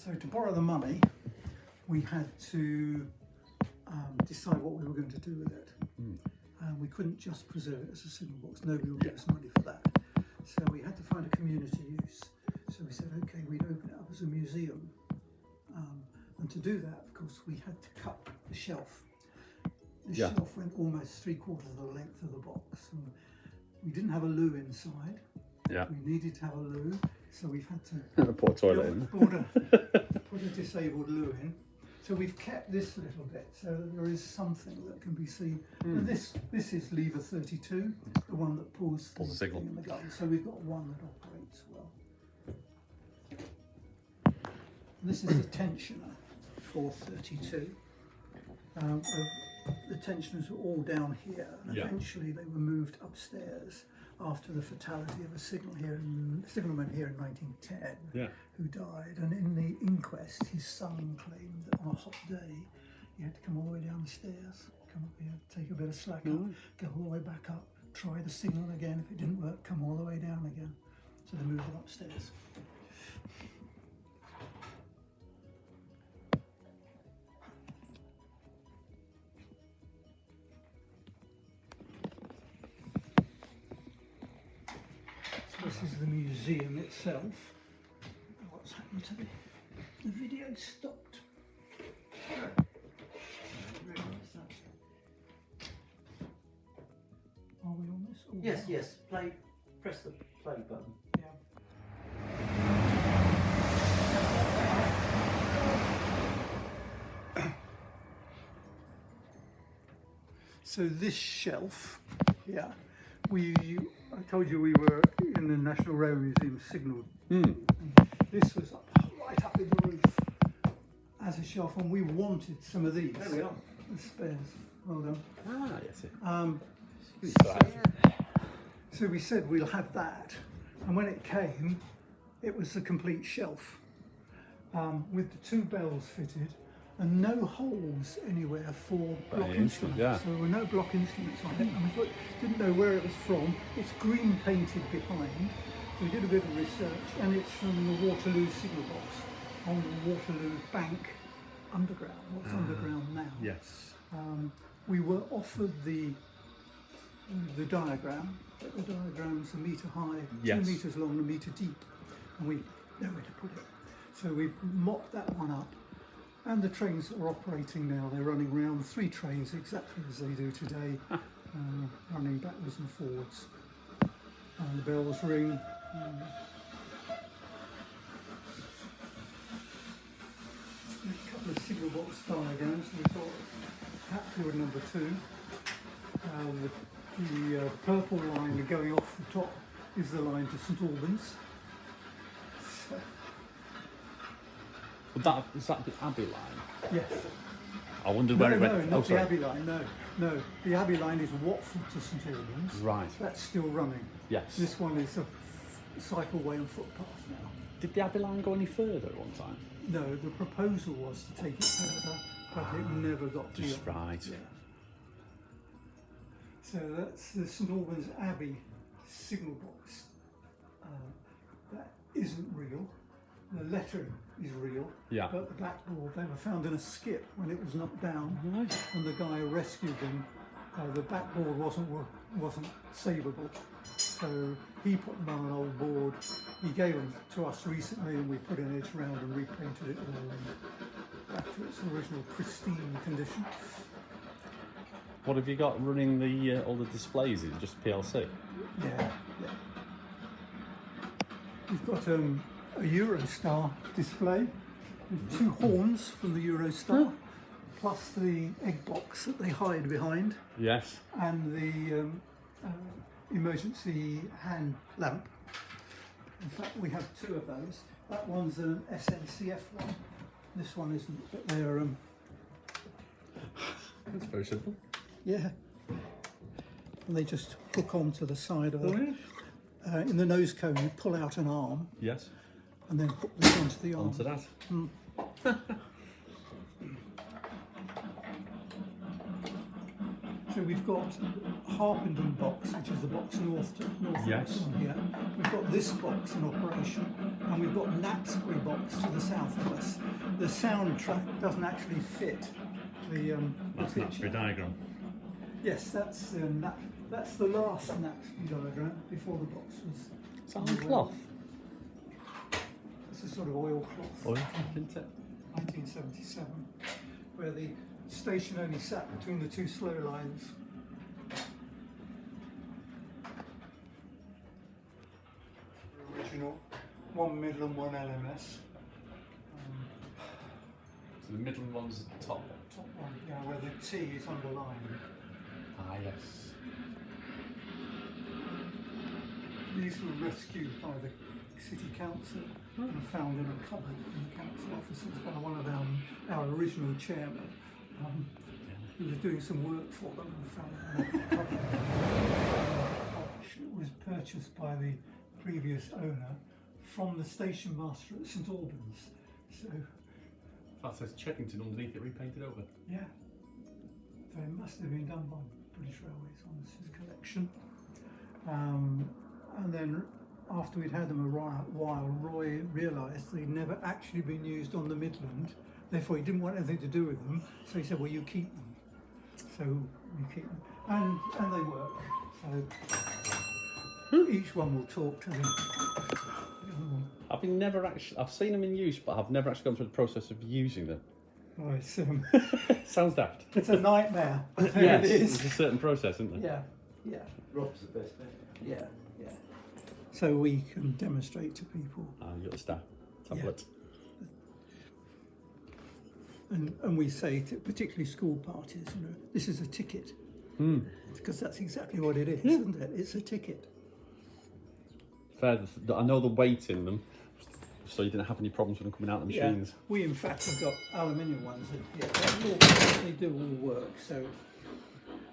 So to borrow the money, we had to decide what we were going to do with it. We couldn't just preserve it as a signal box. Nobody would give us money for that. So we had to find a community use. So we said, okay, we'd open it up as a museum. And to do that, of course, we had to cut the shelf. The shelf went almost 3/4 of the length of the box. And we didn't have a loo inside. Yeah. We needed to have a loo, so we've had to Put a toilet in. put a disabled loo in. So we've kept this a little bit, so that there is something that can be seen. And this is lever 32, the one that pulls the signal thing in the gun. So we've got one that operates well. This is the tensioner for 32. The tensioners were all down here, and eventually they were moved upstairs after the fatality of a signalman here in 1910 who died. And in the inquest, his son claimed that on a hot day he had to come all the way down the stairs, come up here, take a bit of slack up, go all the way back up, try the signal again. If it didn't work, come all the way down again. So they moved it upstairs. This is the museum itself. What's happened to the video? Stopped. Are we on this? Yes. Press the play button. So this shelf here, I told you we were in the National Rail Museum signal. This was right up in the roof as a shelf, and we wanted some of these. There we are. The spares. Well done. Yes. So we said we'll have that, and when it came, it was a complete shelf with the 2 bells fitted and no holes anywhere for block instruments. So there were no block instruments on it, and we thought, didn't know where it was from. It's green painted behind, so we did a bit of research, and it's from the Waterloo signal box on the Waterloo Bank underground. What's underground now? Yes. We were offered the diagram, but the diagram's a metre high, 2 metres long and a metre deep, and we know where to put it. So we mocked that one up, and the trains are operating now. They're running around 3 trains exactly as they do today, running backwards and forwards. And the bells ring. A couple of signal box diagrams. We've got Hatfield number 2. The purple line going off the top is the line to St Albans. Is that the Abbey line? Yes. I wondered where it went. No, not the Abbey line, no. The Abbey line is Watford to St Albans. Right. That's still running. Yes. This one is a cycleway and footpath now. Did the Abbey line go any further at one time? No, the proposal was to take it further, but it never got just beyond. right. Yeah. So that's the St Albans Abbey signal box. That isn't real. The lettering is real, but the backboard, they were found in a skip when it was knocked down, and the guy rescued them. The backboard wasn't savable, so he put them on an old board. He gave them to us recently, and we put an edge round and repainted it all back to its original pristine condition. What have you got running all the displays? Is it just PLC? Yeah. We've got a Eurostar display with 2 horns from the Eurostar, plus the egg box that they hide behind. Yes. And the emergency hand lamp. In fact, we have 2 of those. That one's an SNCF one. This one isn't, but they're That's very simple. yeah. And they just hook onto the side of it. In the nose cone, you pull out an arm. Yes. And then hook this onto the arm. Onto that. So we've got Harpenden box, which is the box north Yes. on here. We've got this box in operation, and we've got Knapsbury box to the south of us. The soundtrack doesn't actually fit the That's picture. Knapsbury diagram. Yes, that's the last Knapsbury diagram before the box was. Is that on cloth? It's a sort of oil cloth. Oil cloth, isn't it? 1977, where the station only sat between the two slow lines. Original, one Midland, one LMS. So the Midland one's at the top. Top one, yeah, where the T is underlined. Ah, yes. These were rescued by the City Council and found in a cupboard in the council offices by one of our original chairman, who was doing some work for them and found it in a cupboard. It was purchased by the previous owner from the station master at St Albans. So That says Checkington underneath it, repainted over. yeah, so it must have been done by British Railways on this collection. And then after we'd had them a while, Roy realised they'd never actually been used on the Midland, therefore he didn't want anything to do with them, so he said, well, you keep them. So we keep them, and they work. So each one will talk to them. I've seen them in use, but I've never actually gone through the process of using them. Oh, it's, Sounds daft. it's a nightmare. Yes, It is. there's a certain process, isn't there? Yeah, Rob's the best bit. yeah. So we can demonstrate to people. You've got the staff tablet. And we say, to particularly school parties, this is a ticket. Because that's exactly what it is, isn't it? It's a ticket. Fair. I know the weight in them, so you didn't have any problems with them coming out of the machines. Yeah. We, in fact, have got aluminium ones that they do all work. So,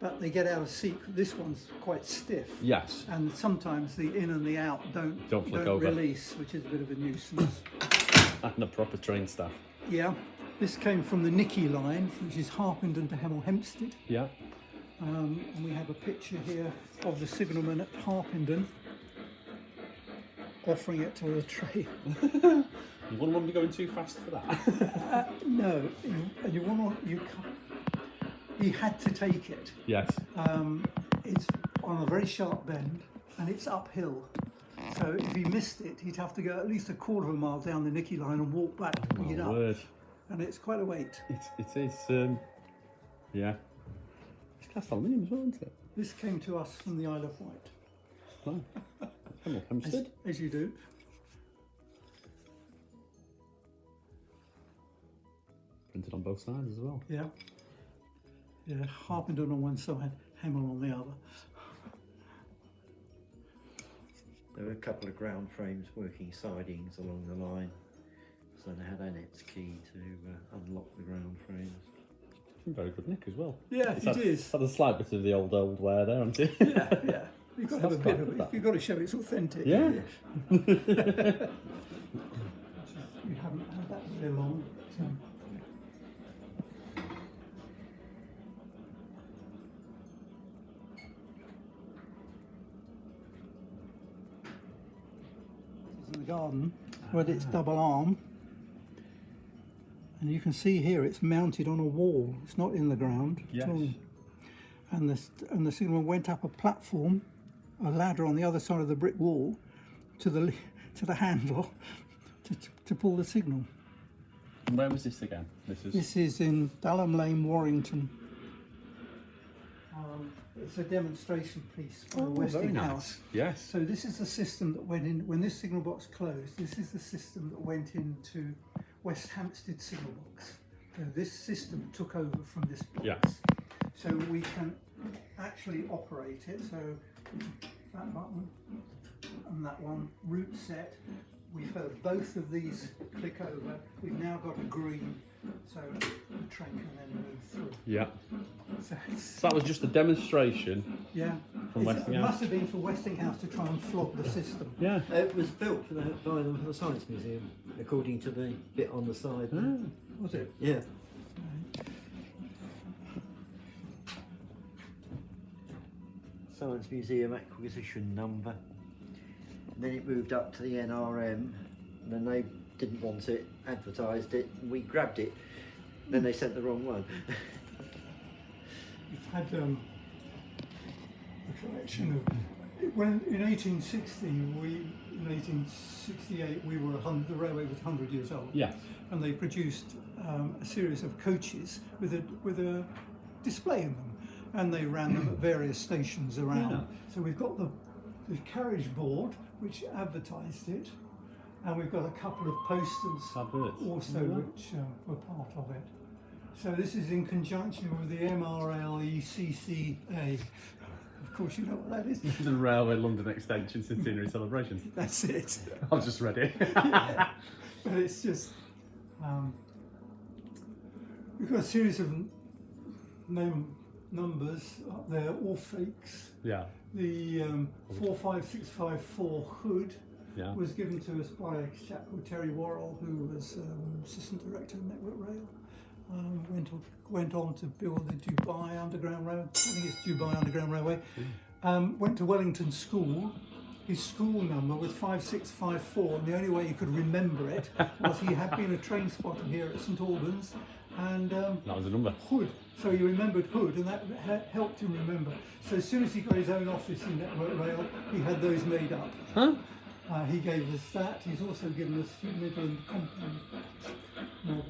but they get out of seat. This one's quite stiff. Yes. And sometimes the in and the out don't flick over. release, which is a bit of a nuisance. And a proper trained staff. Yeah. This came from the Nicky line, which is Harpenden to Hemel Hempstead. Yeah. And we have a picture here of the signalman at Harpenden offering it to the train. You wouldn't want to be going too fast for that. No, he had to take it. Yes. It's on a very sharp bend and it's uphill. So if he missed it, he'd have to go at least a quarter of a mile down the Nicky line and walk back to pick it up. Word. And it's quite a weight. It is. Yeah. It's cast aluminium as well, isn't it? This came to us from the Isle of Wight. Oh. Hemel Hempstead. As you do. Printed on both sides as well. Yeah. Yeah, Harpenden on one side, Hemel on the other. There were a couple of ground frames working sidings along the line, so they had Annette's key to unlock the ground frames. It's in very good nick as well. Yeah, it is. Had a slight bit of the old wear there, hasn't it? Yeah. You've got to have a bit of it. You've got to show it's authentic. Yeah. We haven't had that very long. So. This is the garden where it's double arm. And you can see here it's mounted on a wall. It's not in the ground Yes. at all. And the signalman went up a platform, a ladder on the other side of the brick wall, to the handle to pull the signal. And where was this again? This is in Dalham Lane, Warrington. It's a demonstration piece for the very Westinghouse. nice. Yes. So this is the system that went in when this signal box closed. This is the system that went into West Hampstead signal box. So this system took over from this box. Yeah. So we can actually operate it. So that button and that one, route set. We've heard both of these click over. We've now got a green, so the train can then move through. Yeah. So So that was just a demonstration. yeah, From it Westinghouse. must have been for Westinghouse to try and flog the system. Yeah. It was built by them for the Science Museum, according to the bit on the side. Was it? Yeah. Science Museum acquisition number. And then it moved up to the NRM, and then they didn't want it, advertised it, and we grabbed it. Then they sent the wrong one. We've had a collection of. When in 1860, in 1868, the railway was 100 years old. Yes. And they produced a series of coaches with a display in them, and they ran them at various stations around. Yeah. So we've got the carriage board which advertised it, and we've got a couple of posters also which were part of it. So this is in conjunction with the MRLECCA. Of course, you know what that is. The Railway London Extension Centenary Celebrations. That's it. I've just read it. Yeah. But it's just we've got a series of numbers up there, all fakes. Yeah. The 45654 hood was given to us by a chap called Terry Worrell, who was assistant director of Network Rail. Went on to build the Dubai Underground Railway. I think it's Dubai Underground Railway. Went to Wellington School. His school number was 5654, and the only way he could remember it was he had been a train spotter here at St Albans, and that was the number. Hood. So he remembered Hood, and that helped him remember. So as soon as he got his own office in Network Rail, he had those made up. Huh? He gave us that. He's also given us Midland Company model.